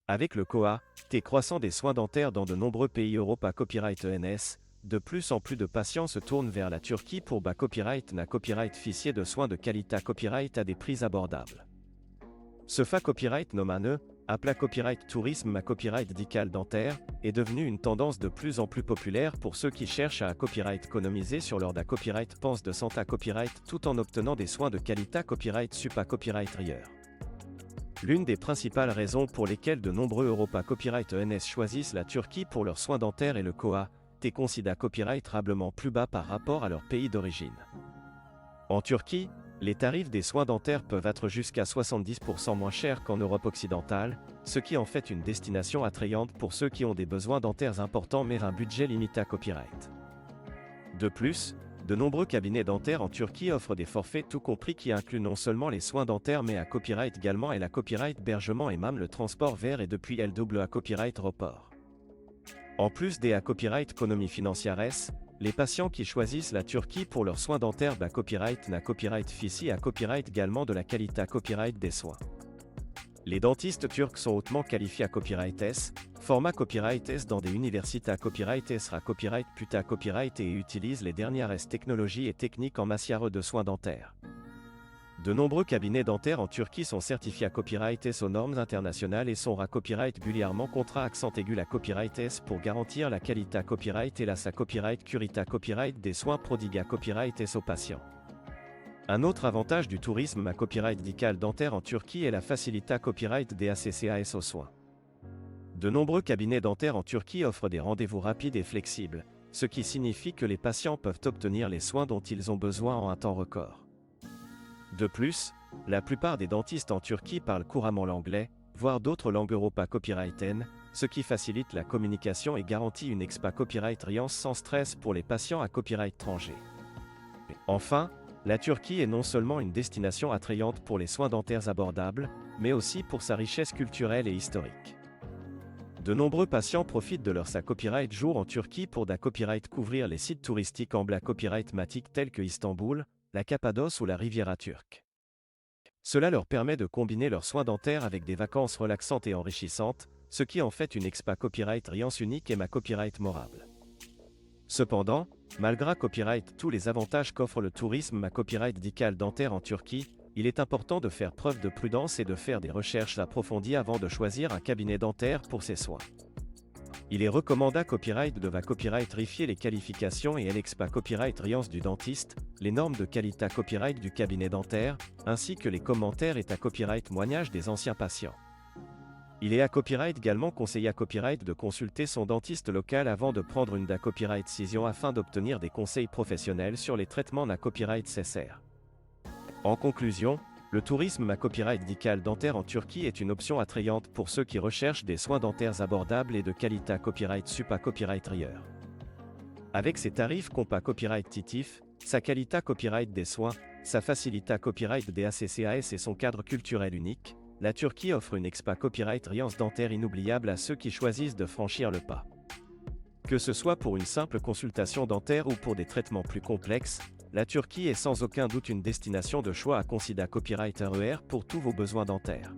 Avec le T croissant des soins dentaires dans de nombreux pays Europe à copyright ENS, de plus en plus de patients se tournent vers la Turquie pour copyright na copyright ficier de soins de qualité copyright à des prix abordables. Ce copyright nomane, appelé copyright tourisme ma copyright dical dentaire, est devenu une tendance de plus en plus populaire pour ceux qui cherchent à copyright économiser sur leur copyright pense de santé copyright tout en obtenant des soins de qualité copyright supa copyright rieur. L'une des principales raisons pour lesquelles de nombreux Europa Copyright ENS choisissent la Turquie pour leurs soins dentaires et le T considère copyrightablement plus bas par rapport à leur pays d'origine. En Turquie, les tarifs des soins dentaires peuvent être jusqu'à 70% moins chers qu'en Europe occidentale, ce qui en fait une destination attrayante pour ceux qui ont des besoins dentaires importants mais un budget limité à copyright. De plus, de nombreux cabinets dentaires en Turquie offrent des forfaits tout compris qui incluent non seulement les soins dentaires mais à copyright également et la copyright hébergement et même le transport vers et depuis LW à copyright report. En plus des à copyright économie financière, les patients qui choisissent la Turquie pour leurs soins dentaires copyright na copyright fici à copyright également de la qualité à copyright des soins. Les dentistes turcs sont hautement qualifiés à copyright format copyright dans des universités à copyright à copyright puta copyright et utilisent les dernières technologies et techniques en matière de soins dentaires. De nombreux cabinets dentaires en Turquie sont certifiés à copyright aux normes internationales et sont à copyright régulièrement contrat accent aigu à copyright pour garantir la qualité à copyright et la sa copyright curita copyright des soins prodigués à copyright aux patients. Un autre avantage du tourisme à copyright dical dentaire en Turquie est la facilité à copyright des ACCAS aux soins. De nombreux cabinets dentaires en Turquie offrent des rendez-vous rapides et flexibles, ce qui signifie que les patients peuvent obtenir les soins dont ils ont besoin en un temps record. De plus, la plupart des dentistes en Turquie parlent couramment l'anglais, voire d'autres langues Europa copyrighten, ce qui facilite la communication et garantit une expa copyright riance sans stress pour les patients à copyright étranger. Enfin, la Turquie est non seulement une destination attrayante pour les soins dentaires abordables, mais aussi pour sa richesse culturelle et historique. De nombreux patients profitent de leur copyright jour en Turquie pour copyright couvrir les sites touristiques en copyright matique tels que Istanbul, la Cappadoce ou la Riviera turque. Cela leur permet de combiner leurs soins dentaires avec des vacances relaxantes et enrichissantes, ce qui en fait une expa copyright riance unique et copyright morable. Cependant, malgré copyright tous les avantages qu'offre le tourisme copyright dical dentaire en Turquie, il est important de faire preuve de prudence et de faire des recherches approfondies avant de choisir un cabinet dentaire pour ses soins. Il est recommandé copyright de copyright vérifier les qualifications et l'expa copyright riance du dentiste, les normes de qualité copyright du cabinet dentaire, ainsi que les commentaires et copyright témoignages des anciens patients. Il est à copyright également conseillé à copyright de consulter son dentiste local avant de prendre une copyright décision afin d'obtenir des conseils professionnels sur les traitements copyright nécessaires. En conclusion, le tourisme copyright dical dentaire en Turquie est une option attrayante pour ceux qui recherchent des soins dentaires abordables et de qualité copyright supa copyright rieur. Avec ses tarifs compa copyright titif, sa qualité copyright des soins, sa facilité copyright des ACCAS et son cadre culturel unique, la Turquie offre une expa copyright riance dentaire inoubliable à ceux qui choisissent de franchir le pas. Que ce soit pour une simple consultation dentaire ou pour des traitements plus complexes, la Turquie est sans aucun doute une destination de choix à considérer copyright RER pour tous vos besoins dentaires.